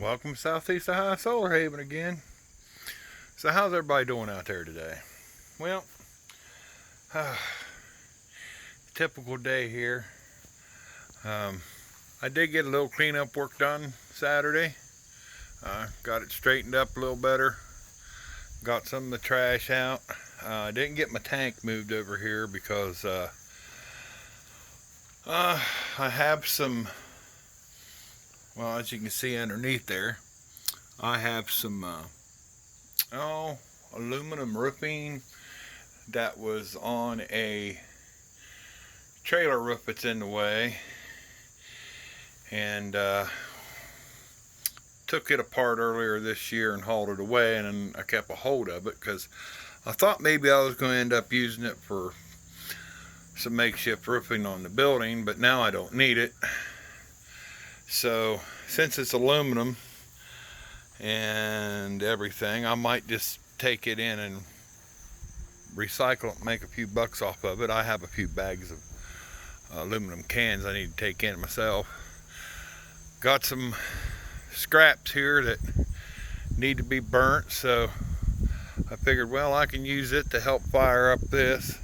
Welcome to Southeast Ohio Solar Haven again. So how's everybody doing out there today? Well, typical day here. I did get a little cleanup work done Saturday. Got it straightened up a little better. Got some of the trash out. I didn't get my tank moved over here because I have some, well, as you can see underneath there, I have some aluminum roofing that was on a trailer roof that's in the way, and took it apart earlier this year and hauled it away, and then I kept a hold of it because I thought maybe I was going to end up using it for some makeshift roofing on the building, but now I don't need it. So since it's aluminum and everything, I might just take it in and recycle it and make a few bucks off of it. I have a few bags of aluminum cans I need to take in myself. Got some scraps here that need to be burnt, so I figured, well, I can use it to help fire up this.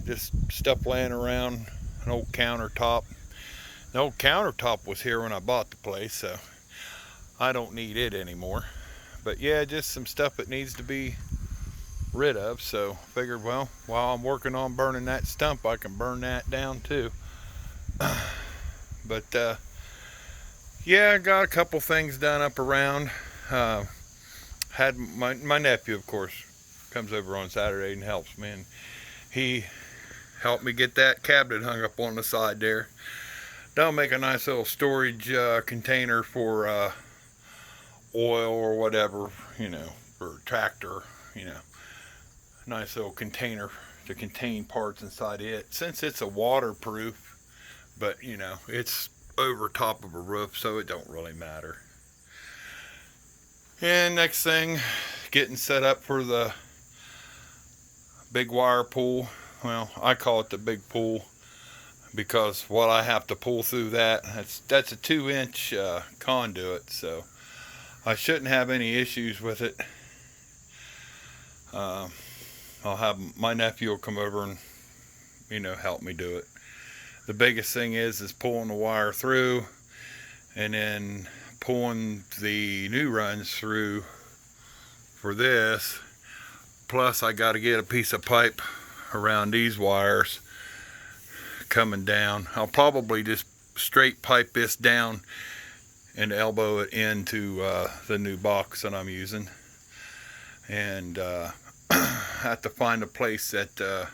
Just stuff laying around, an old countertop. The old countertop was here when I bought the place, so I don't need it anymore. But yeah, just some stuff that needs to be rid of, so figured, well, while I'm working on burning that stump, I can burn that down too. But yeah, I got a couple things done up around. Had my nephew, of course, comes over on Saturday and helps me, and he helped me get that cabinet hung up on the side there. That'll make a nice little storage container for oil or whatever, you know, for a tractor, you know. Nice little container to contain parts inside it. Since it's a waterproof, but you know, it's over top of a roof, so it don't really matter. And next thing, getting set up for the big wire pull. Well, I call it the big pull because what I have to pull through that's a 2-inch conduit, so I shouldn't have any issues with it. I'll have my nephew will come over and, you know, help me do it. The biggest thing is pulling the wire through and then pulling the new runs through for this. Plus I got to get a piece of pipe around these wires coming down. I'll probably just straight pipe this down and elbow it into the new box that I'm using. And have to find a place that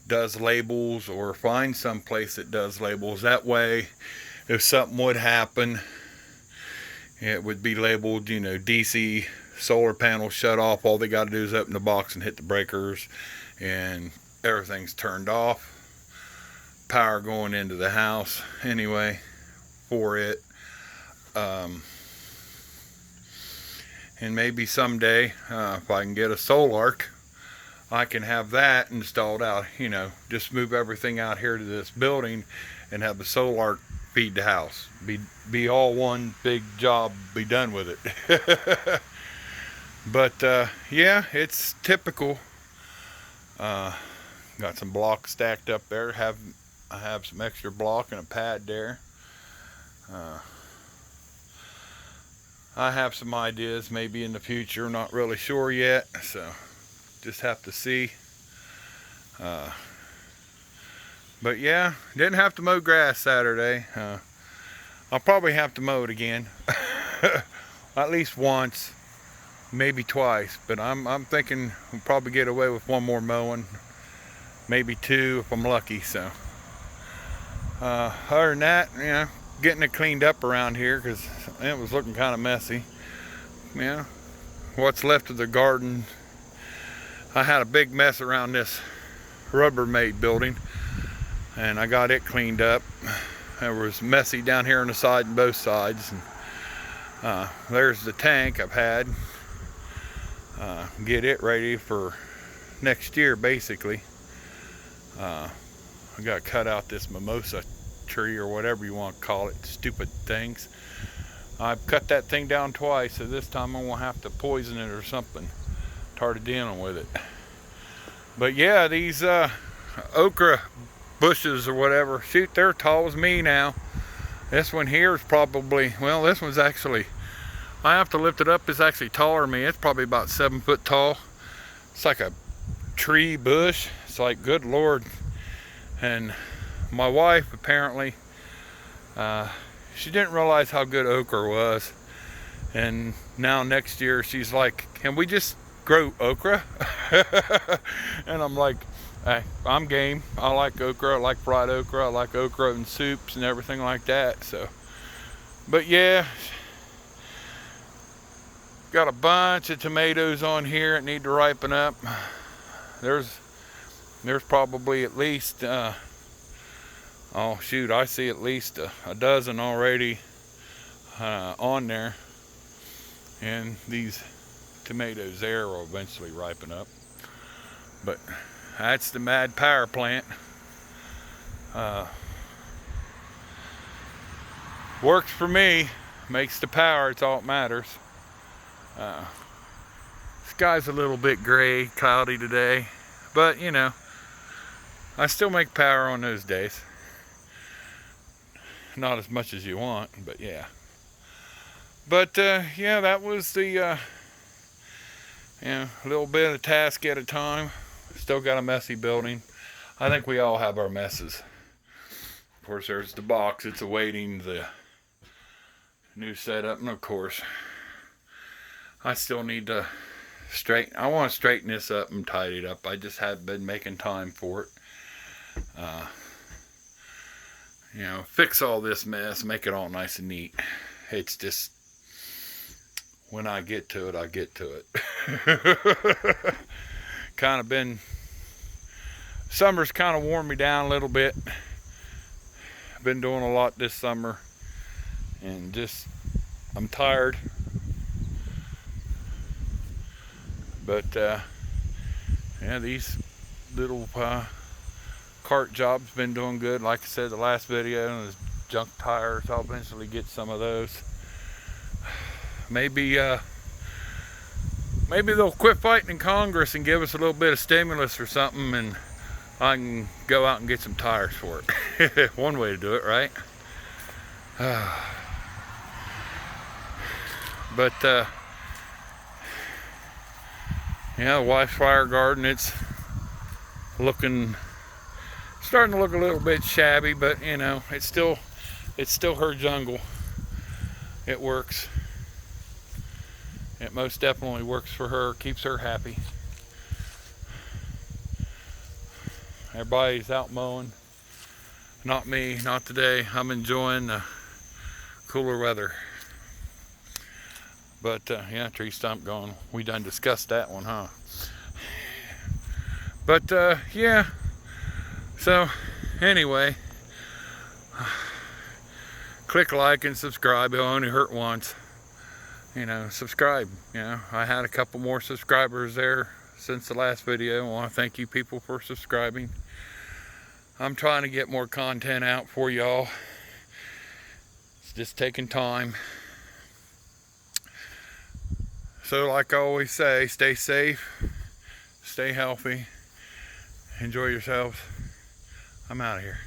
does labels, or find some place that does labels. That way, if something would happen, it would be labeled, you know, DC solar panel shut off. All they got to do is open the box and hit the breakers, and everything's turned off. Power going into the house anyway for it. And maybe someday, if I can get a solar, I can have that installed out, you know, just move everything out here to this building and have the solar feed the house. Be all one big job, be done with it. But yeah, it's typical. Got some blocks stacked up there. I have some extra block and a pad there. I have some ideas maybe in the future, not really sure yet, so just have to see. But yeah, didn't have to mow grass Saturday. I'll probably have to mow it again. At least once, maybe twice, but I'm thinking we'll probably get away with one more mowing, maybe 2 if I'm lucky. So other than that, you know, getting it cleaned up around here because it was looking kind of messy. Yeah, what's left of the garden. I had a big mess around this Rubbermaid building, and I got it cleaned up. It was messy down here on the side and both sides. And there's the tank I've had. Get it ready for next year, basically. I got to cut out this mimosa tree or whatever you want to call it, stupid things. I've cut that thing down twice, so this time I won't have to poison it or something. Tired of dealing with it. But yeah, these okra bushes or whatever, shoot, they're tall as me now. This one here is probably, well, this one's actually, I have to lift it up, it's actually taller than me. It's probably about 7 foot tall. It's like a tree bush. It's like, good Lord. And my wife, apparently, she didn't realize how good okra was. And now next year she's like, can we just grow okra? And I'm like, hey, I'm game. I like okra, I like fried okra, I like okra in soups and everything like that. So, but yeah, got a bunch of tomatoes on here that need to ripen up. There's probably at least oh shoot, I see at least a dozen already on there, and these tomatoes there will eventually ripen up. But that's the mad power plant. Works for me, makes the power, it's all that matters. Sky's a little bit gray, cloudy today, but you know, I still make power on those days. Not as much as you want, but yeah. But yeah, that was the a little bit of task at a time. Still got a messy building. I think we all have our messes. Of course, there's the box. It's awaiting the new setup, and of course, I still need to I want to straighten this up and tidy it up. I just haven't been making time for it. You know, fix all this mess, make it all nice and neat. It's just, when I get to it, I get to it. Kind of been, summer's kind of worn me down a little bit. Been doing a lot this summer, and just, I'm tired. But yeah, these little cart jobs been doing good. Like I said, the last video, the junk tires, I'll eventually get some of those. Maybe they'll quit fighting in Congress and give us a little bit of stimulus or something, and I can go out and get some tires for it. One way to do it, right? But yeah, wife's fire garden, it's starting to look a little bit shabby, but you know, it's still her jungle. It works. It most definitely works for her, keeps her happy. Everybody's out mowing. Not me, not today. I'm enjoying the cooler weather. But yeah, tree stump gone. We done discussed that one, huh? But yeah. So anyway, click like and subscribe. It'll only hurt once. You know, subscribe. You know, I had a couple more subscribers there since the last video. I want to thank you people for subscribing. I'm trying to get more content out for y'all. It's just taking time. So like I always say, stay safe, stay healthy, enjoy yourselves. I'm out of here.